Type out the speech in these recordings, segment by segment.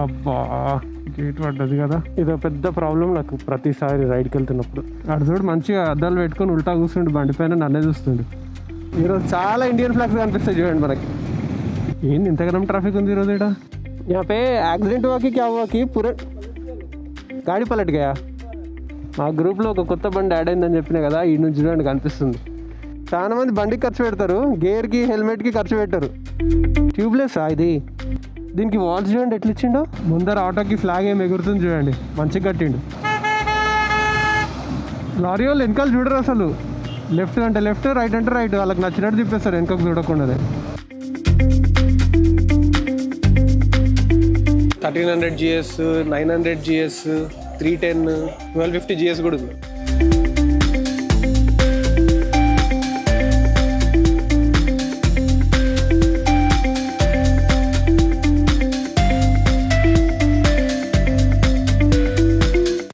అబ్బా గేట్ పడ్డది కదా, ఇదో పెద్ద ప్రాబ్లం నాకు ప్రతిసారి రైడ్కి వెళ్తున్నప్పుడు. అటు చూడు మంచిగా అద్దాలు పెట్టుకొని ఉల్టా కూర్చుండు బండి పైన నన్నే చూస్తుండు. ఈరోజు చాలా ఇండియన్ ఫ్లాగ్స్ కనిపిస్తాయి చూడండి మనకి. ఏంది ఇంతగానం ట్రాఫిక్ ఉంది ఈరోజు ఇక్కడ. यहाँ पे एक्सीडेंट हुआ कि क्या हुआ कि पूरा गाड़ी पलट गया. మా గ్రూప్లో ఒక కొత్త బండి యాడ్ అయిందని చెప్పినా కదా, ఈ నుంచి చూడండి కనిపిస్తుంది. చాలా మంది బండికి ఖర్చు పెడతారు, గేర్కి హెల్మెట్కి ఖర్చు పెట్టారు. ట్యూబ్లెస్ ఇది, దీనికి వాల్స్ చూడండి ఎట్లా ఇచ్చిండో. ముందర ఆటోకి ఫ్లాగ్ ఏమి ఎగురుతుంది చూడండి, మంచిగా కట్టిండు. లారీ వాళ్ళు వెనకాల చూడరు అసలు, లెఫ్ట్ అంటే లెఫ్ట్, రైట్ అంటే రైట్, వాళ్ళకి నచ్చినట్టు తిప్పేస్తారు వెనకకు చూడకుండానే. 1300 GS, 900 GS, 310, 1250 GS కూడా ఉంది.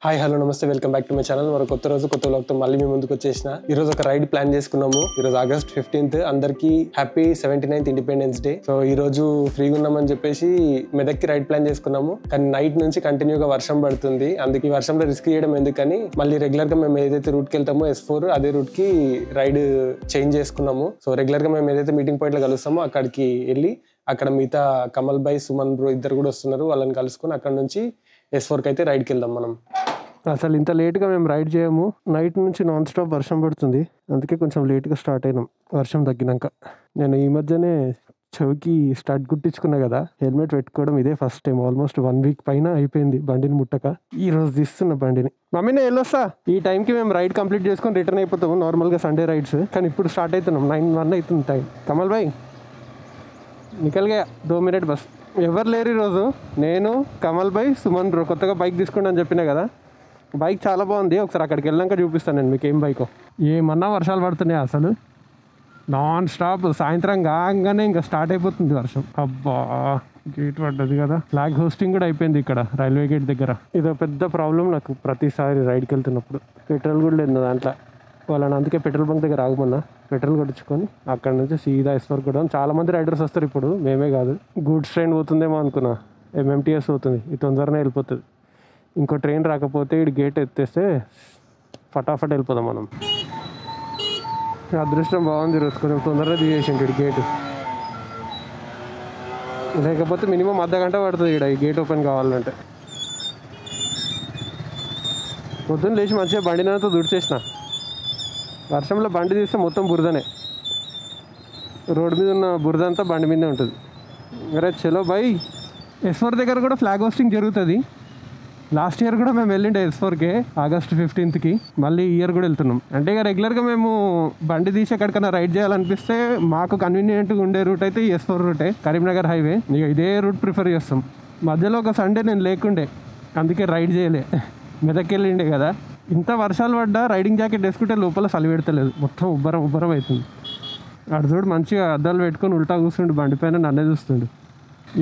హాయ్ హలో నమస్తే, welcome back to my channel. మరో కొత్త రోజు కొత్త వ్లాగ్తో మళ్ళీ మీ ముందుకు వచ్చేసిన. ఈరోజు ఒక రైడ్ ప్లాన్ చేసుకున్నాము. ఈరోజు ఆగస్ట్ 15th, అందరికీ happy 79th independence day. So ఈ రోజు ఫ్రీగా ఉన్నామని చెప్పేసి మెదక్కి రైడ్ ప్లాన్ చేసుకున్నాము. కానీ నైట్ నుంచి కంటిన్యూగా వర్షం పడుతుంది, అందుకే వర్షంలో రిస్క్ చేయడం ఎందుకని మళ్ళీ రెగ్యులర్ గా మేము ఏదైతే రూట్కి వెళ్తామో S4 అదే రూట్ కి రైడ్ చేంజ్ చేసుకున్నాము. సో రెగ్యులర్ గా మేము ఏదైతే మీటింగ్ పాయింట్ లో కలుస్తామో అక్కడికి వెళ్ళి అక్కడ మిగతా కమల్ భాయ్, సుమన్ బ్రో ఇద్దరు కూడా వస్తున్నారు, వాళ్ళని కలుసుకుని అక్కడ నుంచి S4కి అయితే రైడ్కి వెళ్దాం మనం. అసలు ఇంత లేట్గా మేము రైడ్ చేయము, నైట్ నుంచి నాన్ స్టాప్ వర్షం పడుతుంది, అందుకే కొంచెం లేట్గా స్టార్ట్ అయినాం వర్షం తగ్గినాక. నేను ఈ మధ్యనే చెవికి స్టార్ట్ గుట్టించుకున్నా కదా, హెల్మెట్ పెట్టుకోవడం ఇదే ఫస్ట్ టైం. ఆల్మోస్ట్ 1 week పైన అయిపోయింది బండిని ముట్టక. ఈ రోజు తీస్తున్న బండిని. మమ్మీనే వెళ్ళొస్తా. ఈ టైంకి మేము రైడ్ కంప్లీట్ చేసుకొని రిటర్న్ అయిపోతాము నార్మల్గా సండే రైడ్స్, కానీ ఇప్పుడు స్టార్ట్ అవుతున్నాం. 9:01 అవుతుంది టైం. కమల్ భాయ్ నికల్గా 2 minutes బస్. ఎవరు లేరు ఈరోజు, నేను, కమల్ భాయ్, సుమన్ బ్రో. కొత్తగా బైక్ తీసుకుంటా అని చెప్పినా కదా, బైక్ చాలా బాగుంది. ఒకసారి అక్కడికి వెళ్ళాక చూపిస్తాను నేను మీకు ఏం బైకో. ఏమన్నా వర్షాలు పడుతున్నాయి అసలు నాన్ స్టాప్. సాయంత్రం కాగానే ఇంకా స్టార్ట్ అయిపోతుంది వర్షం. అబ్బా గేట్ పడ్డది కదా. ఫ్లాగ్ హోస్టింగ్ కూడా అయిపోయింది ఇక్కడ రైల్వే గేట్ దగ్గర. ఇదో పెద్ద ప్రాబ్లం నాకు ప్రతిసారి రైడ్కి వెళ్తున్నప్పుడు. పెట్రోల్ కూడా లేదు దాంట్లో. వాళ్ళని అందుకే పెట్రోల్ బంక్ దగ్గర ఆగమన్నా, పెట్రోల్ కొట్టించుకొని అక్కడ నుంచి సీదా S4 కూడా. చాలా మంది రైడర్స్ వస్తారు ఇప్పుడు, మేమే కాదు. గూడ్స్ ట్రైన్ పోతుందేమో అనుకున్నా, MMTS పోతుంది, ఇది తొందరనే వెళ్ళిపోతుంది. ఇంకో ట్రైన్ రాకపోతే ఇటు గేట్ ఎత్తేస్తే ఫటాఫట్ వెళ్ళిపోదాం మనం. అదృష్టం బాగుంది ఈరోజు, కొంచెం తొందరగా తీసేసిండు ఇటు గేటు, లేకపోతే మినిమం అర్ధగంట పడుతుంది ఇక్కడ ఈ గేట్ ఓపెన్ కావాలంటే. పొద్దున్న లేచి మంచిగా బండినంతా దుడిచేసిన. వర్షంలో బండి తీస్తే మొత్తం బురదనే, రోడ్డు మీద ఉన్న బురద అంతా బండి మీదే ఉంటుంది. అరే చలో బాయ్. S4 దగ్గర కూడా ఫ్లాగ్ హోస్టింగ్ జరుగుతుంది. లాస్ట్ ఇయర్ కూడా మేము వెళ్ళిండే S4కే ఆగస్ట్ 15th. మళ్ళీ ఈ ఇయర్ కూడా వెళ్తున్నాం. అంటే ఇక రెగ్యులర్గా మేము బండి తీసి ఎక్కడికైనా రైడ్ చేయాలనిపిస్తే మాకు కన్వీనియంట్గా ఉండే రూట్ అయితే ఈ S4 రూటే, కరీంనగర్ హైవే. ఇక ఇదే రూట్ ప్రిఫర్ చేస్తాం. మధ్యలో ఒక సండే నేను లేకుండే, అందుకే రైడ్ చేయలే. మెదక్కి వెళ్ళిండే కదా. ఇంత వర్షాలు పడ్డా రైడింగ్ జాకెట్ వేసుకుంటే లోపల చలి పెడతలేదు, మొత్తం ఉబ్బరం ఉబ్బరం అవుతుంది. అటు చూడు మంచిగా అద్దాలు పెట్టుకొని ఉల్టా కూర్చుండు బండి పైన నన్నే చూస్తుండు.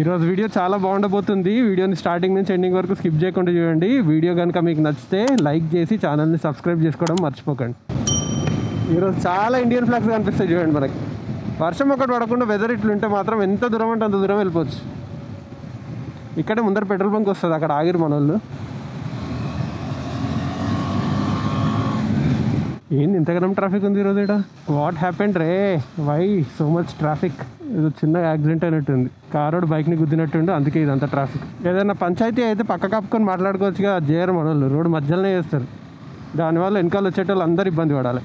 ఈరోజు వీడియో చాలా బాగుండబోతుంది. వీడియోని స్టార్టింగ్ నుంచి ఎండింగ్ వరకు స్కిప్ చేయకుండా చూడండి. వీడియో కనుక మీకు నచ్చితే లైక్ చేసి ఛానల్ని సబ్స్క్రైబ్ చేసుకోవడం మర్చిపోకండి. ఈరోజు చాలా ఇండియన్ ఫ్లాగ్స్ కనిపిస్తాయి చూడండి మనకి. వర్షం ఒకటి పడకుండా వెదర్ ఇట్లుంటే మాత్రం ఎంత దూరం అంటే అంత దూరం వెళ్ళిపోవచ్చు. ఇక్కడే ముందర పెట్రోల్ బంక్ వస్తుంది, అక్కడ ఆగిరు మన వాళ్ళు. ఏంది ఇంతగానం ట్రాఫిక్ ఉంది ఈరోజు ఇక్కడ. వాట్ హ్యాపెండ్ రే, వై సో మచ్ ట్రాఫిక్. ఏదో చిన్న యాక్సిడెంట్ అయినట్టుంది, కారోడు బైక్ని గుద్దినట్టుండి, అందుకే ఇదంతా ట్రాఫిక్. ఏదైనా పంచాయతీ అయితే పక్క కప్పుకొని మాట్లాడుకోవచ్చుగా, చేయరు మన వాళ్ళు, రోడ్డు మధ్యలోనే చేస్తారు. దానివల్ల వెనకాల వచ్చేటోళ్ళు అందరు ఇబ్బంది పడాలి.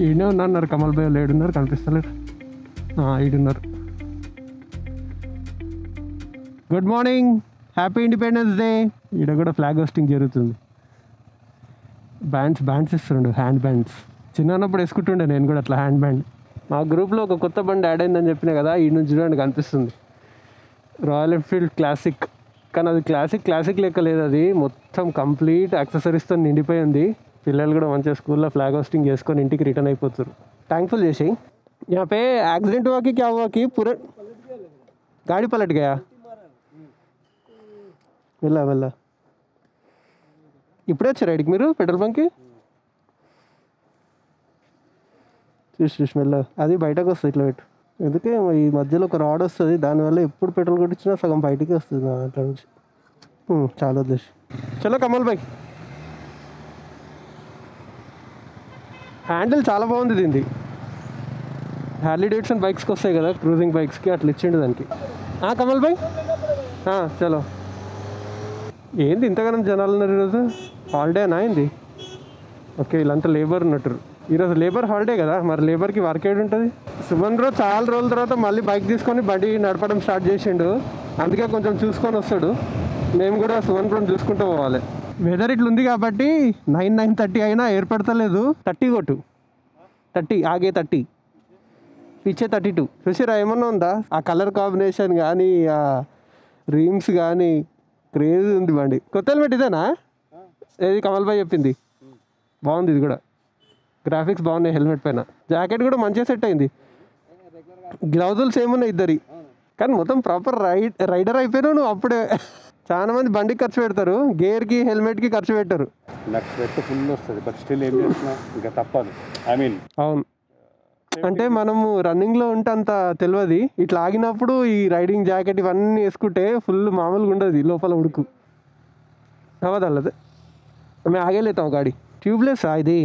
ఈయనే ఉన్నారు కమల్ భాయ్, ఏడున్నారు కనిపిస్తలేరు. ఈడున్నారు. Good morning, happy independence day. ఈడ కూడా ఫ్లాగ్ హోస్టింగ్ జరుగుతుంది. బ్యాండ్స్ ఇస్తుండు, హ్యాండ్ బ్యాండ్స్. చిన్నప్పుడు వేసుకుంటుండే నేను కూడా అట్లా హ్యాండ్ బ్యాండ్. మా గ్రూప్లో ఒక కొత్త బండి యాడ్ అయిందని చెప్పినా కదా, ఈ నుంచి చూడండి కనిపిస్తుంది. Royal Enfield classic. కానీ అది క్లాసిక్ లెక్క లేదు, అది మొత్తం కంప్లీట్ యాక్సెసరీస్తో నిండిపోయి ఉంది. పిల్లలు కూడా మంచిగా స్కూల్లో ఫ్లాగ్ హోస్టింగ్ చేసుకొని ఇంటికి రిటర్న్ అయిపోతారు. థ్యాంక్ఫుల్ చేసి. यहाँ पे एक्सीडेंट हुआ कि क्या हुआ कि पूरा गाड़ी पलट गया. వెళ్ళా ఇప్పుడే వచ్చారు రైడ్కి మీరు పెట్రోల్ బంక్కి. చూసి మెల్ల అది బయటకు వస్తుంది, ఇట్లా పెట్టు. ఎందుకే ఈ మధ్యలో ఒక రాడ్ వస్తుంది, దానివల్ల ఎప్పుడు పెట్రోల్ కొట్టించినా సగం బయటికి వస్తుంది అట్లా నుంచి. చాలా వదిలేసి చలో కమల్ భాయ్. హ్యాండిల్ చాలా బాగుంది దీనిది. హార్లీ డేవిడ్సన్ బైక్స్కి వస్తాయి కదా, క్రూజింగ్ బైక్స్కి, అట్లా ఇచ్చిండు దానికి. కమల్ భాయ్ చలో. ఏంది ఇంతగానం జనాలు ఉన్నారు ఈరోజు? హాలిడేనా అయింది? ఓకే, వీళ్ళంతా లేబర్ ఉన్నట్టు. ఈరోజు లేబర్ హాలిడే కదా, మరి లేబర్కి వర్క్ ఏడు ఉంటుంది. సుమన్ బ్రో చాలా రోజుల తర్వాత మళ్ళీ బైక్ తీసుకొని బండి నడపడం స్టార్ట్ చేసిండు, అందుకే కొంచెం చూసుకొని వస్తాడు. మేము కూడా సుమన్ బ్రోని చూసుకుంటూ పోవాలి. వెదర్ ఇట్లా ఉంది కాబట్టి 9:30 అయినా ఏర్పడతలేదు. 30 కొట్టు, 30 ఆగే 30 పిచ్చే 32. చూసిరా ఏమన్నా ఉందా? ఆ కలర్ కాంబినేషన్ కానీ, ఆ రీమ్స్ కానీ క్రేజ్ ఉంది బండి. కొత్త హెల్మెట్ ఇదేనా? ఏది కమల్ భాయ్ చెప్పింది బాగుంది. ఇది కూడా గ్రాఫిక్స్ బాగున్నాయి హెల్మెట్ పైన. జాకెట్ కూడా మంచిగా సెట్ అయింది. గ్లౌజులు సేమ్ ఉన్నాయి ఇద్దరి, కానీ మొత్తం ప్రాపర్ రైడర్ అయిపోయినావు నువ్వు అప్పుడే. చాలా మంది బండికి ఖర్చు పెడతారు, గేర్కి హెల్మెట్కి ఖర్చు పెట్టారు. నాకు స్వెట్ ఫుల్ వస్తుంది, బట్ స్టిల్ ఏం చేస్తున్నా ఇంకా తప్పదు. అవును, అంటే మనము రన్నింగ్లో ఉంటే అంత తెలియదు. ఇట్లా ఆగినప్పుడు ఈ రైడింగ్ జాకెట్ ఇవన్నీ వేసుకుంటే ఫుల్ మామూలుగా ఉండదు, లోపల ఉడుకు అవదల్లదే. మేము ఆగేలేతాం గాడి. ట్యూబ్లెస్ ఇది.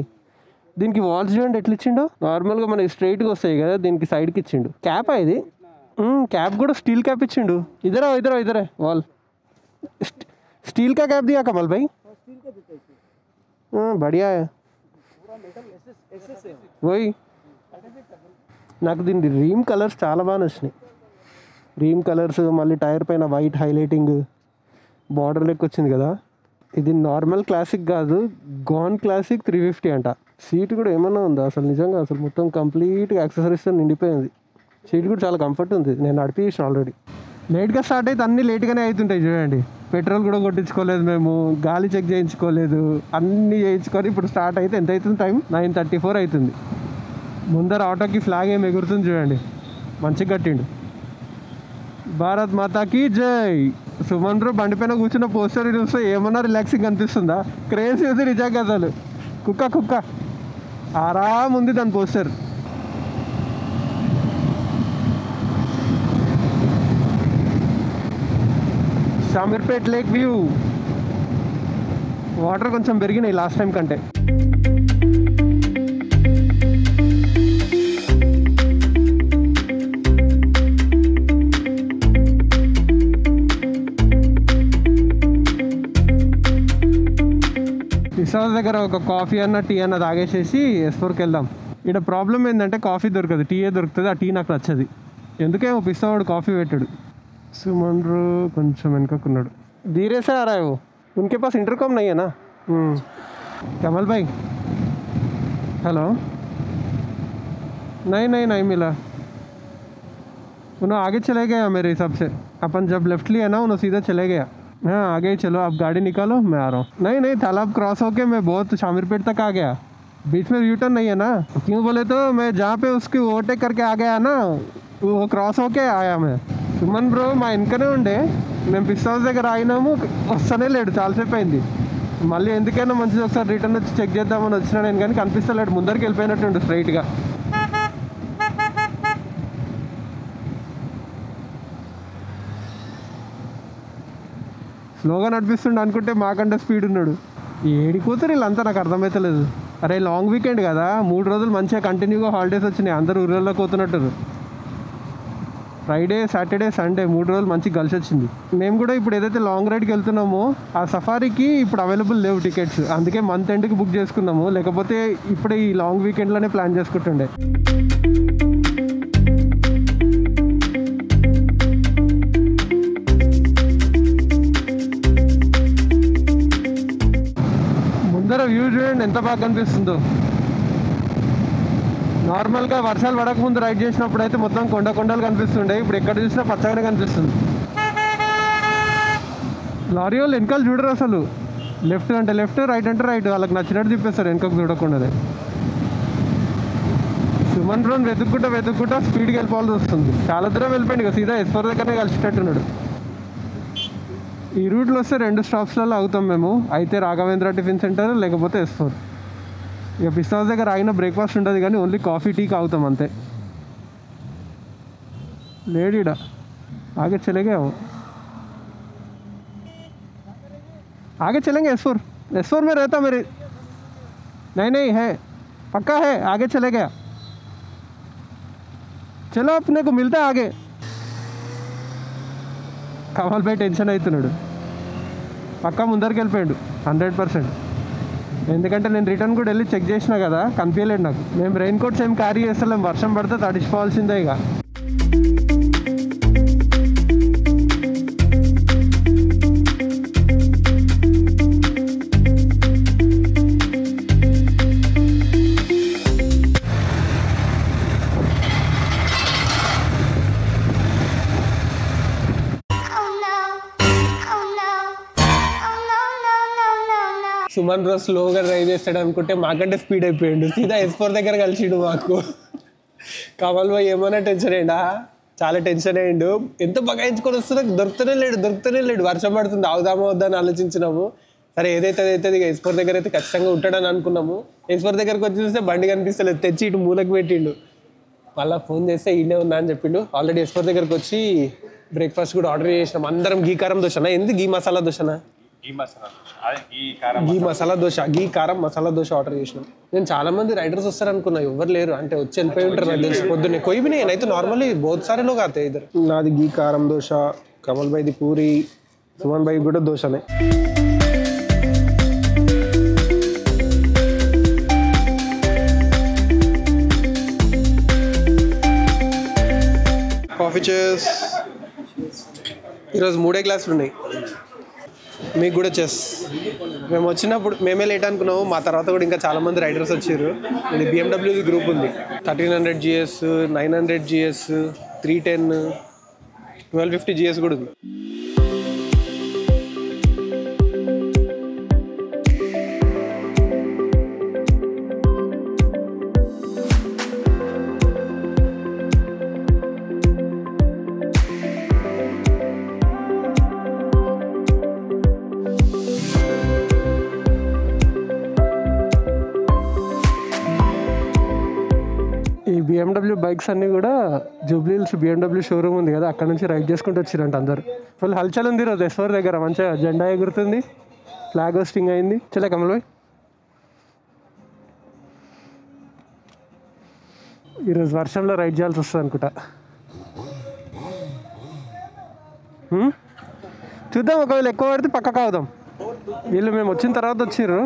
దీనికి వాల్స్ చూడండి ఎట్లా ఇచ్చిండో. నార్మల్గా మనకి స్ట్రైట్గా వస్తాయి కదా, దీనికి సైడ్కి ఇచ్చిండు. క్యాప్ ఇది, క్యాప్ కూడా స్టీల్ క్యాప్ ఇచ్చిండు. ఇద్దరే వాల్ स्टील का कैप दिया कमल भाई? बढ़िया है वही. నాకు దీని రీమ్ కలర్స్ చాలా బాగా నచ్చినాయి. రీమ్ కలర్స్, మళ్ళీ టైర్ పైన వైట్ హైలైటింగ్, బార్డర్ లెక్క వచ్చింది కదా. ఇది నార్మల్ క్లాసిక్ కాదు, గాన్ క్లాసిక్ 350 అంట. సీట్ కూడా ఏమన్నా ఉందా అసలు? నిజంగా అసలు మొత్తం కంప్లీట్గా యాక్సెసరీస్తో నిండిపోయింది. సీట్ కూడా చాలా కంఫర్ట్ ఉంది. నేను నడిపించిన ఆల్రెడీ. లేట్గా స్టార్ట్ అయితే అన్నీ లేట్గానే అవుతుంటాయి చూడండి. పెట్రోల్ కూడా కొట్టించుకోలేదు మేము, గాలి చెక్ చేయించుకోలేదు, అన్నీ చేయించుకొని ఇప్పుడు స్టార్ట్ అయితే ఎంత అవుతుంది టైం? 9:34 అవుతుంది. ముందర ఆటోకి ఫ్లాగ్ ఏమి ఎగురుతుంది చూడండి, మంచిగా కట్టిండు. భారత్ మాతాకి జై. సుమన్ బ్రో బండి పైన కూర్చున్న పోస్టర్ చూస్తే ఏమన్నా రిలాక్సింగ్ అనిపిస్తుందా? క్రేజ్ ఉంది నిజంగా అసలు. కుక్క ఆరామ్ ఉంది దాని poster. Shamirpet lake view. Water కొంచెం పెరిగినాయి లాస్ట్ టైం కంటే. పిసాస్ దగ్గర ఒక కాఫీ అన్న టీ అన్న తాగేసేసి S4కి వెళ్దాం. ఇక్కడ ప్రాబ్లం ఏంటంటే కాఫీ దొరకదు, టీయే దొరుకుతుంది. ఆ టీ నాకు నచ్చది, ఎందుకేమో పిస్తావాడు కాఫీ పెట్టాడు. सुमन ब्रो కొంచెం వెనకకున్నాడు. धीरे से आ रहा है वो, उनके पास इंटरकॉम नहीं है ना. कमल भाई हेलो. नहीं मिला. उन्होंने आगे चले गया मेरे हिसाब से. अपन जब लेफ्ट लिया ना उन्होंने सीधा चले गया. हाँ आगे चलो, आप गाड़ी निकालो, मैं आ रहा हूँ. नहीं तालाब क्रॉस होके मैं बहुत शामीरपेट तक आ गया. बीच में यूटर्न नहीं है ना. क्यों बोले तो मैं जहाँ पे उसकी ओवरटेक करके आ गया ना, वो क्रॉस होके आया मैं. సుమన్ బ్రో మా వెనకనే ఉండే, మేము పిస్ట్ హౌస్ దగ్గర ఆగినాము, వస్తూనే లేడు, చాలాసేపు అయింది. మళ్ళీ ఎందుకైనా మంచిది ఒకసారి రిటర్న్ వచ్చి చెక్ చేద్దామని వచ్చినా నేను, కానీ కనిపిస్తలేడు, ముందరికి వెళ్ళిపోయినట్టుండు స్ట్రైట్గా. స్లోగా నడిపిస్తుండే అనుకుంటే మాకంటే స్పీడ్ ఉన్నాడు. ఏడిపోతారు వీళ్ళంతా నాకు అర్థమవుతలేదు. అరే లాంగ్ వీకెండ్ కదా, 3 రోజులు మంచిగా కంటిన్యూగా హాలిడేస్ వచ్చినాయి, అందరూ ఊళ్ళలో పోతున్నట్టు. ఫ్రైడే సాటర్డే సండే 3 రోజులు మంచిగా కలిసి వచ్చింది. మేము కూడా ఇప్పుడు ఏదైతే లాంగ్ రైడ్కి వెళ్తున్నామో ఆ సఫారీకి ఇప్పుడు అవైలబుల్ లేవు టికెట్స్, అందుకే మంత్ ఎండ్కి బుక్ చేసుకున్నాము. లేకపోతే ఇప్పుడే ఈ లాంగ్ వీకెండ్లోనే ప్లాన్ చేసుకుంటుండే. ముందర వ్యూ చూడండి ఎంత బాగా కనిపిస్తుందో. నార్మల్గా వర్షాలు పడకముందు రైడ్ చేసినప్పుడు అయితే మొత్తం కొండలు కనిపిస్తుండే, ఇప్పుడు ఎక్కడ చూసినా పచ్చగానే కనిపిస్తుంది. లారీ వాళ్ళు వెనకాల చూడరు అసలు, లెఫ్ట్ అంటే లెఫ్ట్, రైట్ అంటే రైట్, వాళ్ళకి నచ్చినట్టు తిప్పేస్తారు వెనకకు చూడకుండానే. సుమన్ బ్రోని వెతుక్కుంటా స్పీడ్కి వెళ్ళిపోవాల్సి వస్తుంది. చాలా దూరం వెళ్ళిపోయింది ఇక, సీదా S4 దగ్గరనే కలిసినట్టున్నాడు. ఈ రూట్లో వస్తే 2 స్టాప్స్లలో అవుతాం మేము, అయితే రాఘవేంద్ర టిఫిన్ సెంటర్ లేకపోతే S4. ఇక పిస్ట్ హౌస్ దగ్గర ఆగిన బ్రేక్ఫాస్ట్ ఉంటుంది కానీ ఓన్లీ కాఫీ టీకి అవుతాం అంతే. लेडीडा आगे चले गए वो आगे चलेंगे S4 में रहता मेरे नहीं है पक्का है आगे चले गया चलो अपने को मिलता है आगे कमाल भाई टेंशन అవుతున్నాడు పక్కా ముందరికి వెళ్ళిపోయాడు 100%. ఎందుకంటే నేను రిటర్న్ కూడా వెళ్ళి చెక్ చేసినా కదా కనిపించలేదు నాకు. మేము రెయిన్ కోట్స్ ఏం క్యారీ చేస్తలేం, వర్షం పడితే తడిచిపోవాల్సిందే ఇక. సుమన్ రోజు స్లోగా డ్రైవ్ చేస్తాడు అనుకుంటే మాకంటే స్పీడ్ అయిపోయాడు, సీదా S4 దగ్గర కలిసిడు మాకు. కమల్ భాయ్ ఏమైనా టెన్షన్ అయ్యిండా, చాలా టెన్షన్ అయ్యిండు. ఎంత బగాయించుకొని వస్తున్నా దొరుకుతూనే లేడు. వర్షం పడుతుంది, ఆవుదామా వద్దా అని ఆలోచించినాము. సరే ఏదైతే ఇక S4 దగ్గర అయితే ఖచ్చితంగా ఉంటాడని అనుకున్నాము. S4 దగ్గరకు వచ్చి చూస్తే బండి కనిపిస్తలేదు, తెచ్చి ఇటు మూలకు పెట్టిండు. మళ్ళీ ఫోన్ చేస్తే ఈయనే ఉన్నా అని చెప్పిండు. ఆల్రెడీ S4 దగ్గరకు వచ్చి బ్రేక్ఫాస్ట్ కూడా ఆర్డర్ చేసినాం అందరం. గీ కారం దోశనా, ఎందుకు గీ మసాలా దోశనా? గీ మసాలా దోశ, గీ కారం మసాలా దోశ ఆర్డర్ చేసినాం. నేను చాలా మంది రైడర్స్ వస్తారు అనుకున్నా, ఎవరు లేరు. అంటే వచ్చి వెళ్ళిపోయి ఉంటారు నాకు తెలిసి. పొద్దున్నే कोई भी नहीं, नहीं तो नॉर्मली बहुत सारे लोग आते हैं इधर. నాది గీ కారం దోశ, కమల్ భాయ్ది పూరి, సుమన్ భాయ్ కూడా దోశనే. కాఫీ చేస్. ఈరోజు 3 గ్లాసులు ఉన్నాయి, మీకు కూడా చెస్. మేము వచ్చినప్పుడు మేమే లేట్ అనుకున్నాము, మా తర్వాత కూడా ఇంకా చాలామంది రైడర్స్ వచ్చారు. ఇది BMW గ్రూప్ ఉంది, 1300 GS, 900 GS, 310, 1250 GS కూడా ఉంది. ఈ BMW బైక్స్ అన్నీ కూడా జూబ్లీహిల్స్ BMW షోరూమ్ ఉంది కదా, అక్కడ నుంచి రైడ్ చేసుకుంటూ వచ్చిరంట అందరు. ఫుల్ హల్చల్ ఉంది ఈరోజు S4 దగ్గర. మంచిగా జెండా ఎగురుతుంది, ఫ్లాగ్ హోస్టింగ్ అయింది. చలే కమల్ భాయ్, ఈరోజు వర్షంలో రైడ్ చేయాల్సి వస్తుంది అనుకుంటా. చూద్దాం, ఒకవేళ ఎక్కువ పడితే పక్కకు అవుదాం. వీళ్ళు మేము వచ్చిన తర్వాత వచ్చిర్రు,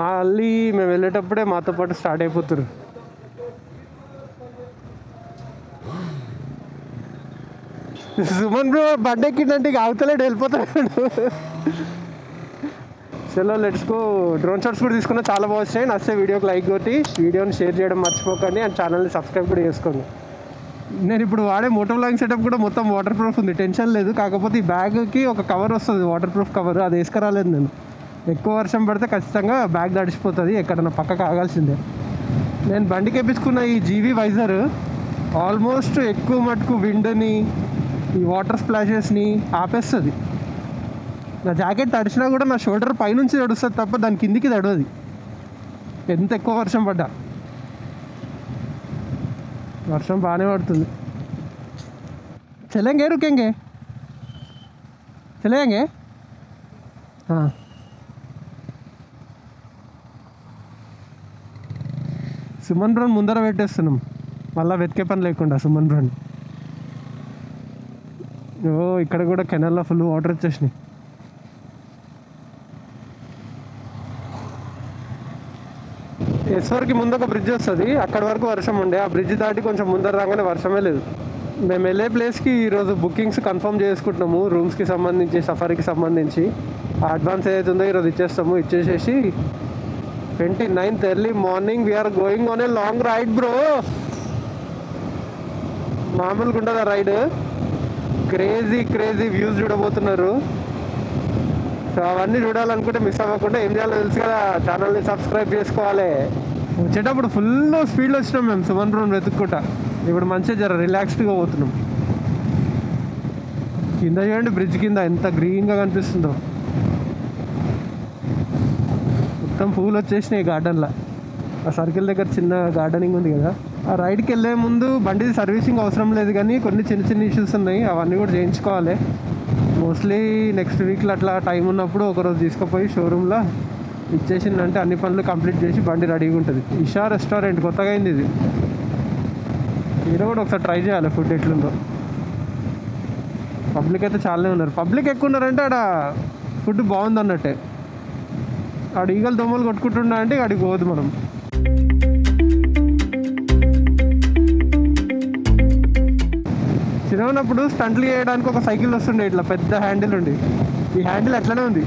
మళ్ళీ మేము వెళ్ళేటప్పుడే మాతో పాటు స్టార్ట్ అయిపోతారు. సుమన్ బ్రో బండి ఎక్కిందంటే ఇక అవతలేడు, వెళ్ళిపోతాడు. చలో లెట్స్ గో. డ్రోన్ షాట్స్ కూడా తీసుకున్నా, చాలా బాగా వచ్చినాయి. నచ్చితే వీడియోకి లైక్ కొట్టి వీడియోని షేర్ చేయడం మర్చిపోకండి, అండ్ ఛానల్ని సబ్స్క్రైబ్ కూడా చేసుకోండి. నేను ఇప్పుడు వాడే మోటో వ్లాగింగ్ సెటప్ కూడా మొత్తం వాటర్ ప్రూఫ్ ఉంది, టెన్షన్ లేదు. కాకపోతే ఈ బ్యాగ్కి ఒక కవర్ వస్తుంది, వాటర్ ప్రూఫ్ కవర్, అది వేసుకురాలేదు నేను. ఎక్కువ వర్షం పడితే ఖచ్చితంగా బ్యాగ్ తడిసిపోతుంది, ఎక్కడన్నా పక్కకు ఆగాల్సిందే. నేను బండికి ఎప్పించుకున్న ఈ జీవీ వైజర్ ఆల్మోస్ట్ ఎక్కువ మటుకు విండ్ని, ఈ వాటర్ స్ప్లాషెస్ని ఆపేస్తుంది. నా జాకెట్ తడిచినా కూడా నా షోల్డర్ పైనుంచి తడుస్తుంది తప్ప దాని కిందికి తడవది, ఎంత ఎక్కువ వర్షం పడ్డా. వర్షం బాగానే పడుతుంది. చలేంగే రుకేంగే చలేంగే. సుమన్ బ్రోన్ ముందర పెట్టేస్తున్నాం, మళ్ళీ వెతికే పని లేకుండా సుమన్ బ్రోన్. ఓ ఇక్కడ కూడా కెనాల్లో ఫుల్ వాటర్ వచ్చేసినాయి. S4కి ముందు ఒక బ్రిడ్జ్ వస్తుంది, అక్కడి వరకు వర్షం ఉండే. ఆ బ్రిడ్జ్ దాటి కొంచెం ముందర రాగానే వర్షమే లేదు. మేము వెళ్ళే ప్లేస్కి ఈరోజు బుకింగ్స్ కన్ఫర్మ్ చేసుకుంటున్నాము, రూమ్స్కి సంబంధించి, సఫారీకి సంబంధించి. ఆ అడ్వాన్స్ ఏదైతే ఉందో ఈరోజు ఇచ్చేస్తాము. ఇచ్చేసేసి 29th early morning we're going on a long ride bro. మామూలుగా ఉంటుంది ఆ రైడ్, క్రేజీ వ్యూస్ చూడబోతున్నారు. సో అవన్నీ చూడాలనుకుంటే మిస్ అవ్వకుండా ఏం చేయాలో తెలుసు కదా, ఛానల్ని సబ్స్క్రైబ్ చేసుకోవాలి. వచ్చేటప్పుడు ఫుల్ స్పీడ్లో వచ్చినాం మేము సుమన్ బ్రోన్ వెతుక్కుంటా. ఇప్పుడు మంచిగా జర రిలాక్స్డ్గా పోతున్నాం. కింద చూడండి, బ్రిడ్జ్ కింద ఎంత గ్రీన్గా కనిపిస్తుందో. మొత్తం పూలు వచ్చేసినాయి గార్డెన్లో. ఆ సర్కిల్ దగ్గర చిన్న గార్డెనింగ్ ఉంది కదా, ఆ రైడ్కి వెళ్ళే ముందు బండి సర్వీసింగ్ అవసరం లేదు, కానీ కొన్ని చిన్న చిన్న ఇష్యూస్ ఉన్నాయి, అవన్నీ కూడా చేయించుకోవాలి. మోస్ట్లీ నెక్స్ట్ వీక్లో అట్లా టైం ఉన్నప్పుడు ఒకరోజు తీసుకుపోయి షోరూంలో ఇచ్చేసిందంటే అన్ని పనులు కంప్లీట్ చేసి బండి రెడీగా ఉంటుంది. ఇషా రెస్టారెంట్ కొత్తగా అయింది ఇది. మీరు కూడా ఒకసారి ట్రై చేయాలి ఫుడ్ ఎట్లుందో. పబ్లిక్ అయితే చాలానే ఉన్నారు. పబ్లిక్ ఎక్కువ ఉన్నారంటే ఆడ ఫుడ్ బాగుంది అన్నట్టే. ఆడ ఈగలు దోమలు కొట్టుకుంటున్నా అంటే ఆడికి పోదు మనం. చిన్న ఉన్నప్పుడు స్టంట్లు చేయడానికి ఒక సైకిల్ వస్తుండే, ఇట్లా పెద్ద హ్యాండిల్ ఉండి. ఈ హ్యాండిల్ అట్లనే ఉంది.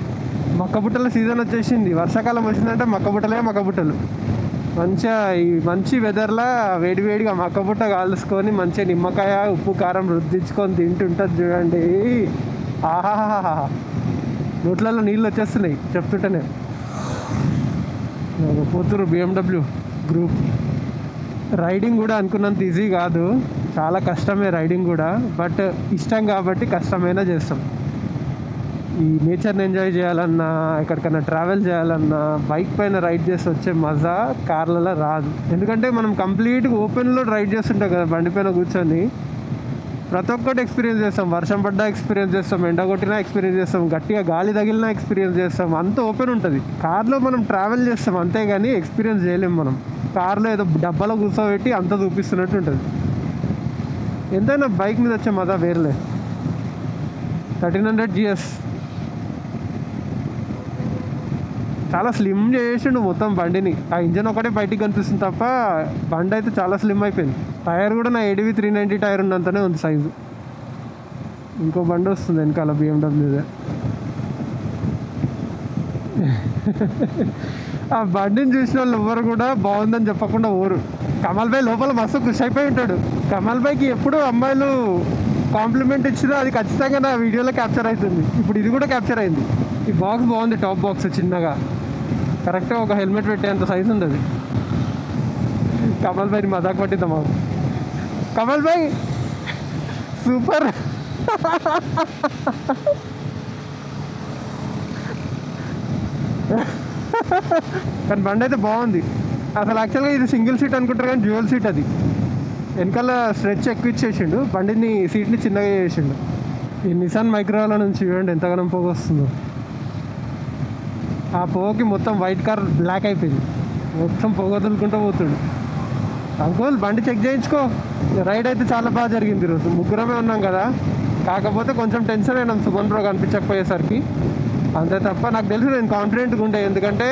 మక్కబుట్టల సీజన్ వచ్చేసింది, వర్షాకాలం వచ్చిందంటే మక్కబుట్టలు మంచిగా ఈ మంచి వెదర్లో వేడివేడిగా మక్కబుట్ట కాల్చుకొని మంచిగా నిమ్మకాయ ఉప్పు కారం రుద్దించుకొని తింటుంటుంది చూడండి. ఆహాహా, నోట్లలో నీళ్ళు వచ్చేస్తున్నాయి చెప్తుంటేనే. పోతురు BMW గ్రూప్. రైడింగ్ కూడా అనుకున్నంత ఈజీ కాదు, చాలా కష్టమే రైడింగ్ కూడా. బట్ ఇష్టం కాబట్టి కష్టమైనా చేస్తాం. ఈ నేచర్ని ఎంజాయ్ చేయాలన్నా, ఎక్కడికైనా ట్రావెల్ చేయాలన్నా బైక్ పైన రైడ్ చేసి వచ్చే మజా కార్లలో రాదు. ఎందుకంటే మనం కంప్లీట్గా ఓపెన్లో రైడ్ చేస్తుంటాం కదా బండి పైన కూర్చొని. ప్రతి ఒక్కటి ఎక్స్పీరియన్స్ చేస్తాం. వర్షం పడ్డా ఎక్స్పీరియన్స్ చేస్తాం, ఎండ కొట్టినా ఎక్స్పీరియన్స్ చేస్తాం, గట్టిగా గాలి తగిలినా ఎక్స్పీరియన్స్ చేస్తాం. అంత ఓపెన్ ఉంటుంది. కార్లో మనం ట్రావెల్ చేస్తాం అంతేగాని ఎక్స్పీరియన్స్ చేయలేము. మనం కార్లో ఏదో డబ్బాలో కూర్చోబెట్టి అంత చూపిస్తున్నట్టు ఉంటుంది. ఎంతైనా బైక్ మీద వచ్చే మజా వేర్లే. 1300 GS చాలా స్లిమ్ చేసిండు మొత్తం బండిని. ఆ ఇంజన్ ఒకటే బయటికి కనిపిస్తుంది తప్ప బండి అయితే చాలా స్లిమ్ అయిపోయింది. టైర్ కూడా నా ADV 390 టైర్ ఉన్నంతనే ఉంది సైజు. ఇంకో బండి వస్తుంది వెనకాల BMW. ఆ బండిని చూసిన వాళ్ళు ఎవ్వరు కూడా బాగుందని చెప్పకుండా ఊరు. కమల్ భాయ్ లోపల మస్తు ఖుషి అయిపోయి ఉంటాడు. కమల్ భాయ్కి ఎప్పుడు అమ్మాయిలు కాంప్లిమెంట్ ఇచ్చినా అది ఖచ్చితంగా నా వీడియోలో క్యాప్చర్ అవుతుంది. ఇప్పుడు ఇది కూడా క్యాప్చర్ అయింది. ఈ బాక్స్ బాగుంది, టాప్ బాక్స్ చిన్నగా, కరెక్ట్గా ఒక హెల్మెట్ పెట్టేంత సైజు ఉంది అది. కమల్ భాయ్ని మజాక్ పట్టిద్దాం మాకు. కమల్ భాయ్ సూపర్. కానీ బండి అయితే బాగుంది. అసలు యాక్చువల్గా ఇది సింగిల్ సీట్ అనుకుంటారు కానీ డ్యూయల్ సీట్ అది. వెనకాల స్ట్రెచ్ ఎక్కువ ఇచ్చేసిండు, బండిని సీట్ని చిన్నగా చేసిండు. ఈ నిసాన్ మైక్రోలో నుంచి చూడండి ఎంతగానో పొగ వస్తుందో. ఆ పొగకి మొత్తం వైట్ కార్ బ్లాక్ అయిపోయింది, మొత్తం పొగ వదులుకుంటూ పోతాడు. అంకుల్ బండి చెక్ చేయించుకో. రైడ్ అయితే చాలా బాగా జరిగింది ఈరోజు. ముగ్గురమే ఉన్నాం కదా, కాకపోతే కొంచెం టెన్షన్ అయినాం సుమన్ బ్రో కనిపించకపోయేసరికి. అంతే తప్ప నాకు తెలుసు నేను కాన్ఫిడెంట్గా ఉండే, ఎందుకంటే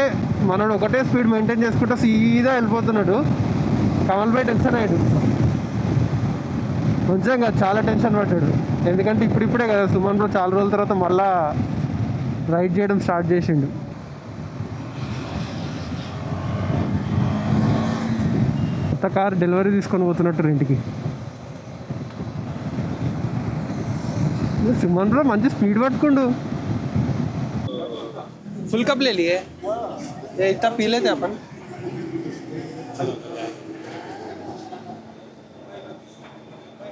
మనోడు ఒకటే స్పీడ్ మెయింటైన్ చేసుకుంటూ సీదా వెళ్ళిపోతున్నాడు. కమల్ భాయ్ టెన్షన్ అయ్యాడు కొంచెం కాదు, చాలా టెన్షన్ పడ్డాడు. ఎందుకంటే ఇప్పుడిప్పుడే కదా సుమన్ బ్రో చాలా రోజుల తర్వాత మళ్ళా రైడ్ చేయడం స్టార్ట్ చేసిండు. కొత్త కార్ డెలివరీ తీసుకొని పోతున్నట్టు ఇంటికి. సుమన్ బ్రో మంచి స్పీడ్ పట్టుకుండు. फुल कप ले लिए, ये इतना पी लेते अपन.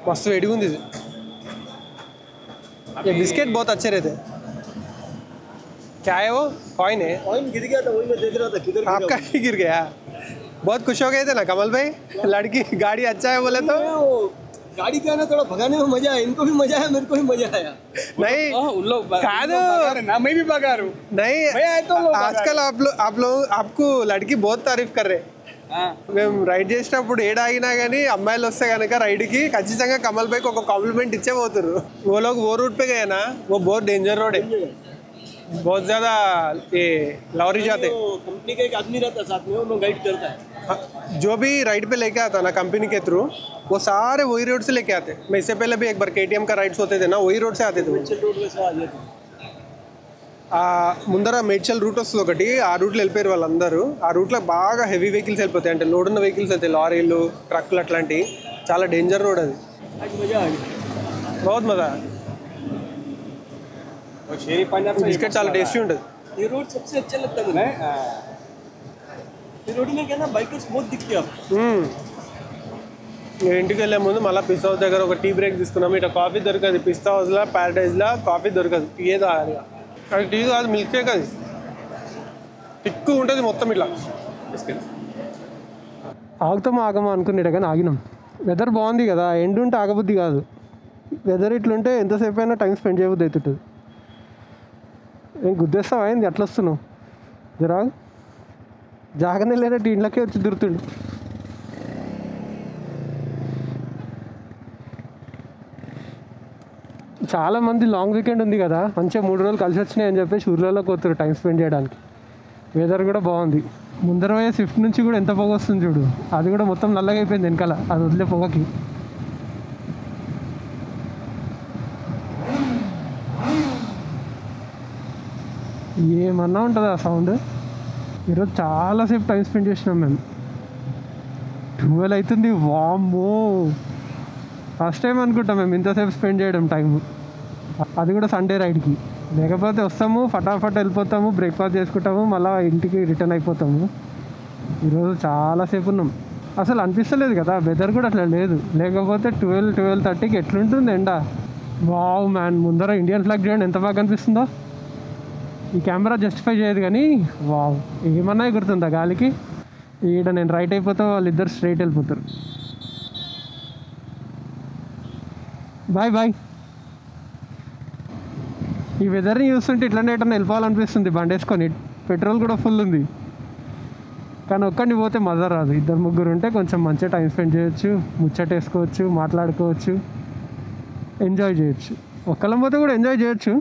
मस्त वेडी ఉంది ఇది. ये बिस्किट बहुत अच्छे रहते हैं. क्या है वो? कॉइन है. कॉइन गिर गया था, वही मैं देख रहा था किधर गिरा. आपका ही गिर गया. बहुत खुश हो गए थे ना कमल भाई, लड़की गाड़ी अच्छा है बोले तो. गाड़ी क्या है ना, थोड़ा भगाने में मजा है. इनको भी मजा है, मेरे को भी मजा आया. नहीं उन लोग ना, मैं भी भगा रहा हूँ. नहीं आजकल आप लोग आपको लड़की बहुत तारीफ कर रहे. మేము రైడ్ చేసినప్పుడు ఏడ ఆగినా కానీ అమ్మాయిలు వస్తే కనుక రైడ్కి ఖచ్చితంగా కమల్ భాయ్కి ఒక కాంప్లిమెంట్ ఇచ్చే పోతారు. वो लोग वो रूट पे गए ना, वो बहुत डेंजर रोड है, बहुत ज्यादा ये लॉरी जाते. कंपनी का एक आदमी रहता है साथ में, वो गाइड करता है. जो भी राइड पे लेके आता ना कंपनी के थ्रू, वो सारे वही रोड से लेके आते. मैं इससे पहले भी एक बार KTM का राइड्स होते थे ना, वही रोड से आते थे. रोड में से आ जाते. ముందర మేడ్చల్ రూట్ వస్తుంది ఒకటి, ఆ రూట్లో వెళ్ళిపోయారు వాళ్ళందరూ. ఆ రూట్లో బాగా హెవీ వెహికల్స్ వెళ్ళిపోతాయి, అంటే లోడ్ ఉన్న వెహికల్స్ వెళ్తాయి, లారీలు ట్రక్కులు అట్లాంటివి. చాలా డేంజర్ రోడ్ అది. बहुत मजा. బిస్కెట్ చాలా టేస్టీ ఉంటుంది. ये रोड सबसे अच्छा लगता है मुझे. ये रोड में क्या ना बाइकर्स बहुत दिखते हैं. ఇంటికి వెళ్ళే ముందు మళ్ళీ పిస్తా హౌస్ దగ్గర ఒక టీ బ్రేక్ తీసుకున్నాము. ఇట్లా కాఫీ దొరకదు పిస్తా హౌస్లో, ప్యారడైజ్లో కాఫీ దొరకదు. టీ తాగాలి, అది టీ కాదు మిల్క్ షేక్, అది ఎక్కువ ఉంటుంది మొత్తం ఇట్లా. ఆగుతామో ఆగమో అనుకునేట కానీ ఆగినాం. వెదర్ బాగుంది కదా, ఎండ్ ఉంటే ఆగబుద్ధి కాదు. వెదర్ ఇట్లుంటే ఎంతసేపు అయినా టైం స్పెండ్ చేయబుద్ధి అవుతుంటుంది. ఏం గుద్దేస్తావా అయింది అట్లా వస్తున్నావు? జరా జాగనే లేనట్టు ఇంట్లోకే వచ్చి దొరుకుతుండు. చాలామంది లాంగ్ వీకెండ్ ఉంది కదా, మంచిగా 3 రోజులు కలిసి వచ్చినాయి అని చెప్పేసి ఊర్లలోకి పోతారు టైం స్పెండ్ చేయడానికి. వెదర్ కూడా బాగుంది. ముందర పోయే స్విఫ్ట్ నుంచి కూడా ఎంత పొగ వస్తుంది చూడు, అది కూడా మొత్తం నల్లగా అయిపోయింది వెనకాల అది వదిలే పొగకి. ఏమన్నా ఉంటుందా ఆ సౌండ్? ఈరోజు చాలాసేపు టైం స్పెండ్ చేసినాం మేము. 12 అవుతుంది. వామ్మో, ఫస్ట్ టైం అనుకుంటాం మేము ఇంతసేపు స్పెండ్ చేయడం టైము, అది కూడా సండే రైడ్కి. లేకపోతే వస్తాము ఫటాఫట్ వెళ్ళిపోతాము, బ్రేక్ఫాస్ట్ చేసుకుంటాము, మళ్ళీ ఇంటికి రిటర్న్ అయిపోతాము. ఈరోజు చాలాసేపు ఉన్నాం. అసలు అనిపిస్తలేదు కదా, వెదర్ కూడా అట్లా లేదు. లేకపోతే 12-12:30కి ఎట్లుంటుంది ఎండ. వావ్ మ్యాన్, ముందర ఇండియన్ ఫ్లాగ్ చూడండి ఎంత బాగా కనిపిస్తుందో. ఈ కెమెరా జస్టిఫై చేయదు కానీ వావ్, ఏమన్నా ఎగురుతుందా గాలికి. ఈడ నేను రైట్ అయిపోతా, వాళ్ళిద్దరు స్ట్రైట్ వెళ్ళిపోతారు. Bye bye. ఈ వెదర్ని చూస్తుంటే ఇట్లనే ఎటన్నా వెళ్ళిపోవాలనిపిస్తుంది బండి వేసుకొని. పెట్రోల్ కూడా ఫుల్ ఉంది, కానీ ఒక్కడిని పోతే మజా రాదు. 2-3 ఉంటే కొంచెం మంచిగా టైం స్పెండ్ చేయొచ్చు, ముచ్చట వేసుకోవచ్చు, మాట్లాడుకోవచ్చు, ఎంజాయ్ చేయొచ్చు. ఒక్కళ్ళం పోతే కూడా ఎంజాయ్ చేయొచ్చు,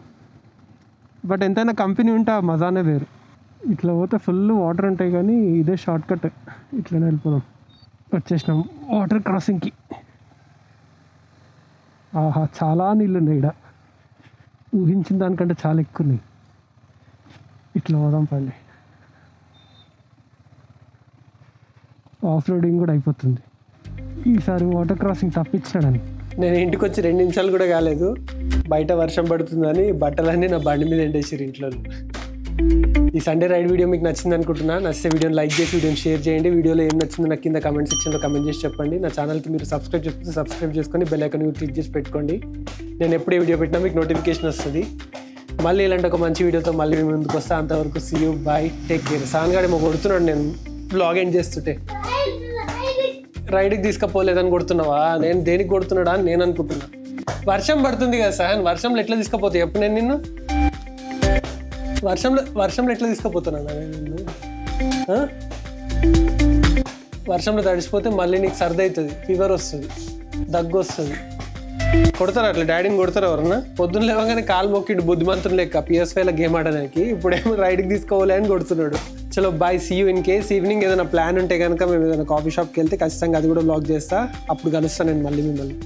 బట్ ఎంతైనా కంపెనీ ఉంటే ఆ మజానే వేరు. ఇట్లా పోతే ఫుల్ వాటర్ ఉంటాయి కానీ ఇదే షార్ట్ కట్, ఇట్లనే వెళ్ళిపోదాం. వచ్చేసినాం వాటర్ క్రాసింగ్కి. ఆహా, చాలా నీళ్ళు ఉన్నాయి ఇక్కడ, ఊహించిన దానికంటే చాలా ఎక్కువ ఉన్నాయి. ఇట్లా పోదాం పండి. ఆఫ్ రోడింగ్ కూడా అయిపోతుంది. ఈసారి వాటర్ క్రాసింగ్ తప్పించాడని. నేను ఇంటికి వచ్చి 2 నిమిషాలు కూడా కాలేదు, బయట వర్షం పడుతుందని బట్టలన్నీ నా బండి మీద ఎండేసారు ఇంట్లో. ఈ సండే రైడ్ వీడియో మీకు నచ్చింది అనుకుంటున్నా. నచ్చితే వీడియోని లైక్ చేసి వీడియోని షేర్ చేయండి. వీడియోలో ఏం నచ్చిందో నాకు కింద కామెంట్ సెక్షన్లో కామెంట్ చేసి చెప్పండి. నా ఛానల్కి మీరు సబ్స్క్రైబ్ చేసుకొని బెల్ ఐకాన్ క్లిక్ చేసి పెట్టుకోండి. నేను ఎప్పుడే వీడియో పెట్టినా మీకు నోటిఫికేషన్ వస్తుంది. మళ్ళీ ఇలాంటి ఒక మంచి వీడియోతో మళ్ళీ మీ ముందుకు వస్తా. అంతవరకు see you, bye, take care. సాన్గాడే మా కొడుతున్నాడు నేను బ్లాగ్ ఎండ్ చేస్తుంటే. రైడ్కి తీసుకుపోలేదని కొడుతున్నావా? నేను దేనికి కొడుతున్నాడా అని నేను అనుకుంటున్నా. వర్షం పడుతుంది కదా సార్, వర్షంలో ఎట్లా తీసుకుపోతాయి ఎప్పుడు నేను నిన్ను? వర్షంలో ఎట్లా తీసుకుపోతున్నాను నేను నిన్ను? వర్షంలో తడిసిపోతే మళ్ళీ నీకు సర్ది అవుతుంది, ఫీవర్ వస్తుంది, దగ్గు వస్తుంది. కొడతారు అట్లా? డాడీని కొడతారు ఎవరన్నా? పొద్దున్న లేవగానే కాలు మొక్కిండు బుద్ధిమంతులు లెక్క PS5లో గేమ్ ఆడడానికి. ఇప్పుడేమో రైడ్కి తీసుకోవాలి అని కొడుతున్నాడు. చలో bye, see you. In case evening ఏదైనా ప్లాన్ ఉంటే కనుక మేము ఏదైనా కాఫీ షాప్కి వెళ్తే ఖచ్చితంగా అది కూడా బ్లాగ్ చేస్తా. అప్పుడు కలుస్తాను నేను మళ్ళీ మిమ్మల్ని.